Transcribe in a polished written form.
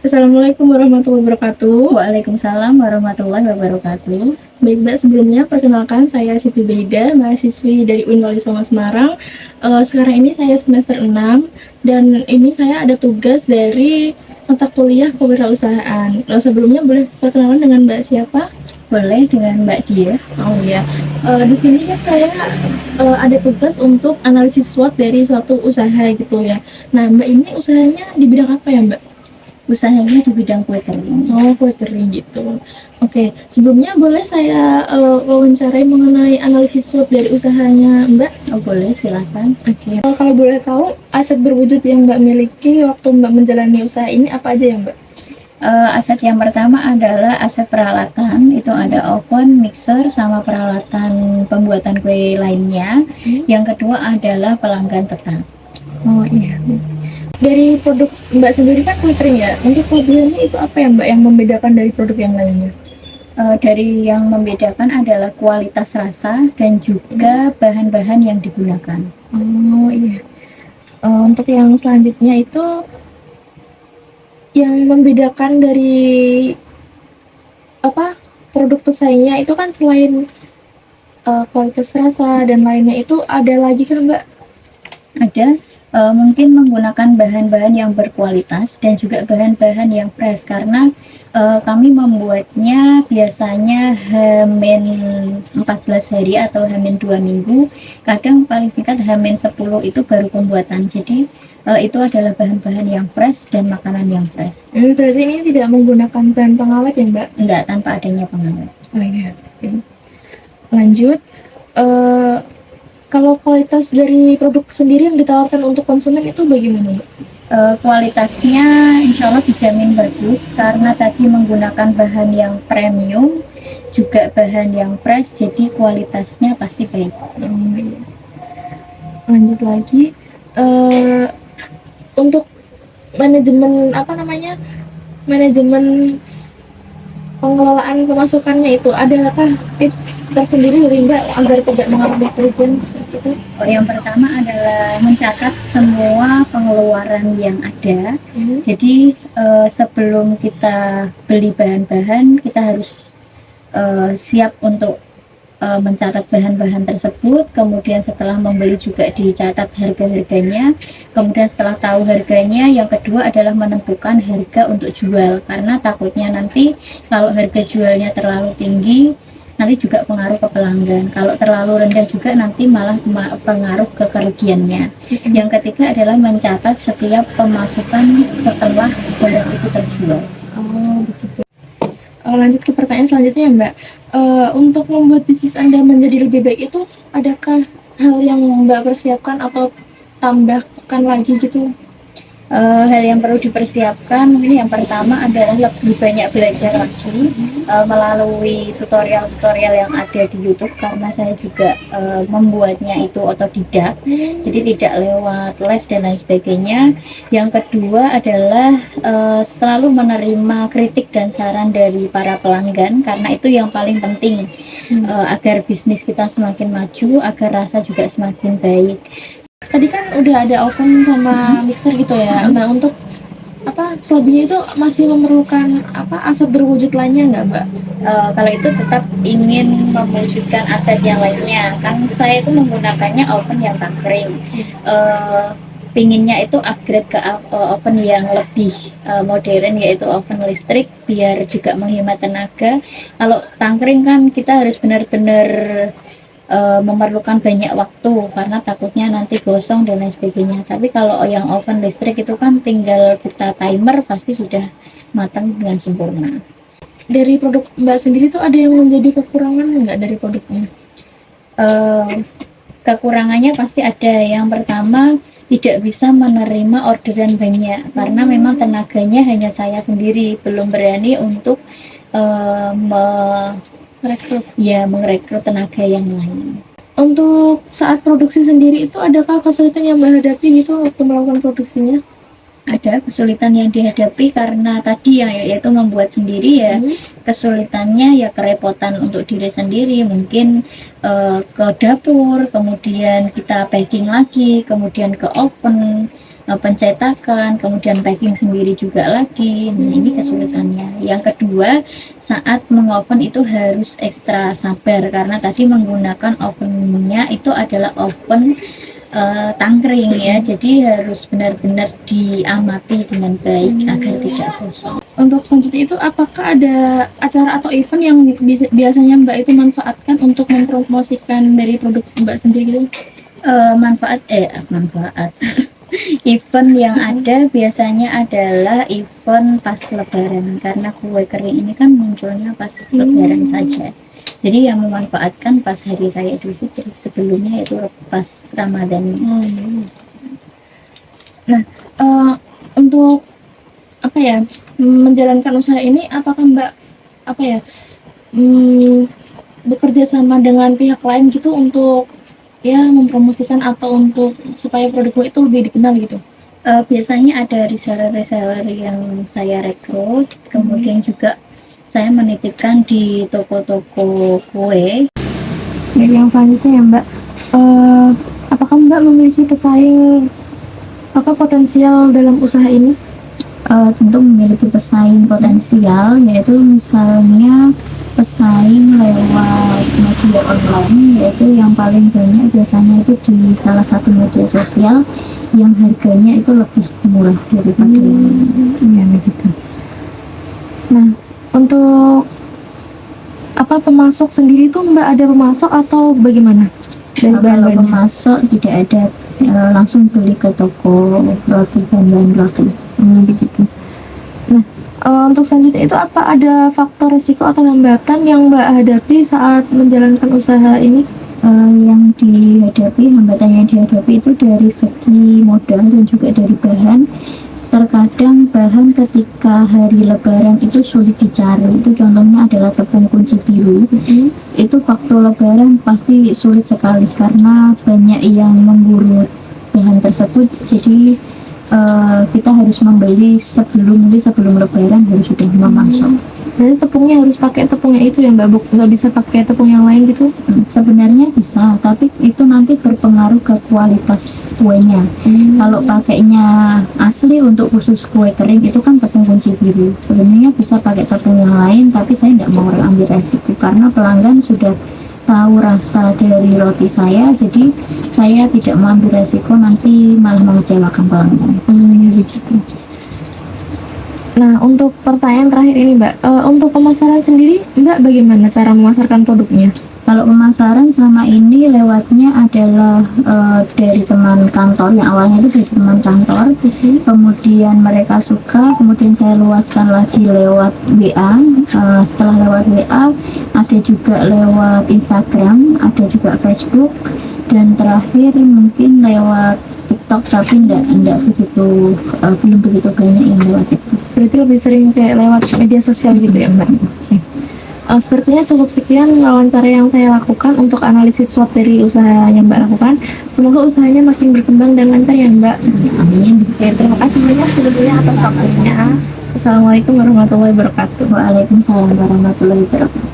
Assalamualaikum warahmatullahi wabarakatuh. Waalaikumsalam warahmatullahi wabarakatuh. Baik Mbak, sebelumnya perkenalkan saya Siti Beida, mahasiswi dari UIN Wali Songo Semarang. Sekarang ini saya semester 6 dan ini saya ada tugas dari mata kuliah kewirausahaan. Sebelumnya boleh perkenalan dengan Mbak siapa? Boleh dengan Mbak Dia. Oh iya, di sini kan saya ada tugas untuk analisis SWOT dari suatu usaha gitu ya. Nah Mbak ini usahanya di bidang apa ya Mbak? Usahanya di bidang kue kering. Oh, kue kering gitu. Oke, sebelumnya boleh saya wawancarai mengenai analisis SWOT dari usahanya Mbak? Oh boleh, silakan. Oke. Kalau boleh tahu, aset berwujud yang Mbak miliki waktu Mbak menjalani usaha ini apa aja ya Mbak? Aset yang pertama adalah aset peralatan, itu ada oven, mixer, sama peralatan pembuatan kue lainnya. Yang kedua adalah pelanggan tetap. Oh iya. Dari produk Mbak sendiri kan kue kering ya, untuk kelebihannya itu apa ya Mbak yang membedakan dari produk yang lainnya? Dari yang membedakan adalah kualitas rasa dan juga bahan-bahan yang digunakan. Oh iya. Untuk yang selanjutnya itu yang membedakan dari apa produk pesaingnya itu kan selain kualitas rasa dan lainnya itu ada lagi kan Mbak? Ada mungkin menggunakan bahan-bahan yang berkualitas dan juga bahan-bahan yang fresh, karena kami membuatnya biasanya H-min 14 hari atau H-min 2 minggu, kadang paling singkat H-min 10 itu baru pembuatan. Jadi itu adalah bahan-bahan yang fresh dan makanan yang fresh. Berarti ini tidak menggunakan bahan pengawet ya Mbak? Enggak, tanpa adanya pengawet. Oh iya. Lanjut, kalau kualitas dari produk sendiri yang ditawarkan untuk konsumen itu bagaimana Mbak? Kualitasnya insya Allah dijamin bagus, karena tadi menggunakan bahan yang premium, juga bahan yang fresh, jadi kualitasnya pasti baik. Lanjut lagi, untuk manajemen manajemen pengelolaan pemasukannya itu, adakah tips tersendiri dari Mbak agar tidak mengalami kerugian seperti itu? Yang pertama adalah mencatat semua pengeluaran yang ada. Jadi sebelum kita beli bahan-bahan, kita harus siap untuk mencatat bahan-bahan tersebut. Kemudian setelah membeli juga dicatat harga-harganya. Kemudian setelah tahu harganya, yang kedua adalah menentukan harga untuk jual, karena takutnya nanti kalau harga jualnya terlalu tinggi nanti juga pengaruh ke pelanggan, kalau terlalu rendah juga nanti malah pengaruh ke kerugiannya. Yang ketiga adalah mencatat setiap pemasukan setelah barang itu terjual. Oh begitu. Lanjut ke pertanyaan selanjutnya ya Mbak, untuk membuat bisnis Anda menjadi lebih baik itu adakah hal yang Mbak persiapkan atau tambahkan lagi gitu? Hal yang perlu dipersiapkan mungkin yang pertama adalah lebih banyak belajar lagi melalui tutorial-tutorial yang ada di YouTube, karena saya juga membuatnya itu otodidak, jadi tidak lewat les dan lain sebagainya. Yang kedua adalah selalu menerima kritik dan saran dari para pelanggan, karena itu yang paling penting agar bisnis kita semakin maju, agar rasa juga semakin baik. Tadi kan udah ada oven sama mixer gitu ya. Nah untuk selebihnya itu masih memerlukan aset berwujud lainnya nggak Mbak? Kalau itu tetap ingin mewujudkan aset yang lainnya, kan saya itu menggunakannya oven yang tangkring. Pinginnya itu upgrade ke oven yang lebih modern, yaitu oven listrik, biar juga menghemat tenaga. Kalau tangkring kan kita harus benar-benar memerlukan banyak waktu, karena takutnya nanti gosong dan lain sebagainya. Tapi kalau yang oven listrik itu kan tinggal kita timer, pasti sudah matang dengan sempurna. Dari produk Mbak sendiri tuh ada yang menjadi kekurangan nggak dari produknya? Kekurangannya pasti ada. Yang pertama, tidak bisa menerima orderan banyak, karena memang tenaganya hanya saya sendiri, belum berani untuk merekrut tenaga yang lain. Untuk saat produksi sendiri itu adakah kesulitan yang Mbak hadapi gitu waktu melakukan produksinya? Ada kesulitan yang dihadapi, karena tadi yaitu membuat sendiri ya. Kesulitannya ya kerepotan untuk diri sendiri, mungkin ke dapur, kemudian kita packing lagi, kemudian ke oven, pencetakan, kemudian packing sendiri juga lagi. Nah, ini kesulitannya. Yang kedua, saat mengoven itu harus ekstra sabar karena tadi menggunakan ovennya itu adalah oven tangkring ya, jadi harus benar-benar diamati dengan baik agar tidak gosong. Untuk selanjutnya itu apakah ada acara atau event yang biasanya Mbak itu manfaatkan untuk mempromosikan dari produk Mbak sendiri gitu? Manfaat event yang ada biasanya adalah event pas lebaran karena kue kering ini kan munculnya pas lebaran saja. Jadi yang memanfaatkan pas hari raya Idul Fitri, sebelumnya itu pas Ramadan. Nah, untuk apa ya, menjalankan usaha ini apakah Mbak apa ya, bekerja sama dengan pihak lain gitu untuk ya mempromosikan atau untuk supaya produknya itu lebih dikenal gitu? Biasanya ada reseller-reseller yang saya rekrut, kemudian juga saya menitipkan di toko-toko kue. Dari yang selanjutnya ya Mbak, apakah Mbak memiliki pesaing apa potensial dalam usaha ini? Tentu memiliki pesaing potensial, yaitu misalnya pesaing lewat media online, yaitu yang paling banyak biasanya itu di salah satu media sosial yang harganya itu lebih murah daripada ya begitu. Nah, untuk apa pemasok sendiri tuh Mbak ada pemasok atau bagaimana? Dari kalau bahan-bahannya? pemasok tidak ada, langsung beli ke toko roti, bahan-bahan roti. Begitu. Nah, untuk selanjutnya itu apa ada faktor risiko atau hambatan yang Mbak hadapi saat menjalankan usaha ini? Yang dihadapi, hambatan yang dihadapi itu dari segi modal dan juga dari bahan. Terkadang bahan ketika hari lebaran itu sulit dicari, itu contohnya adalah tepung kunci biru. Itu waktu lebaran pasti sulit sekali karena banyak yang memburu bahan tersebut, jadi kita harus membeli sebelum lebaran harus sudah memasok. Berarti tepungnya harus pakai tepungnya itu ya Mbak, nggak bisa pakai tepung yang lain gitu? Sebenarnya bisa, tapi itu nanti berpengaruh ke kualitas kuenya. Kalau pakainya asli untuk khusus kue kering itu kan tepung kunci biru. Sebenarnya bisa pakai tepung yang lain, tapi saya tidak mau ambil resiko karena pelanggan sudah tahu rasa dari roti saya, jadi saya tidak mau ambil resiko nanti malah mengecewakan pelanggan. Begitu. Nah, untuk pertanyaan terakhir ini Mbak, untuk pemasaran sendiri Mbak bagaimana cara memasarkan produknya? Kalau pemasaran selama ini lewatnya adalah dari teman kantor, yang awalnya itu dari teman kantor, kemudian mereka suka, kemudian saya luaskan lagi lewat WA, setelah lewat WA ada juga lewat Instagram, ada juga Facebook, dan terakhir mungkin lewat TikTok, tapi belum begitu banyak yang lewat TikTok. Berarti lebih sering kayak lewat media sosial gitu ya Mbak? Sepertinya cukup sekian wawancara yang saya lakukan untuk analisis SWOT dari usaha yang Mbak lakukan. Semoga usahanya makin berkembang dan lancar ya Mbak. Amin. Ya, terima kasih banyak sebetulnya atas waktunya. Assalamualaikum warahmatullahi wabarakatuh. Waalaikumsalam warahmatullahi wabarakatuh.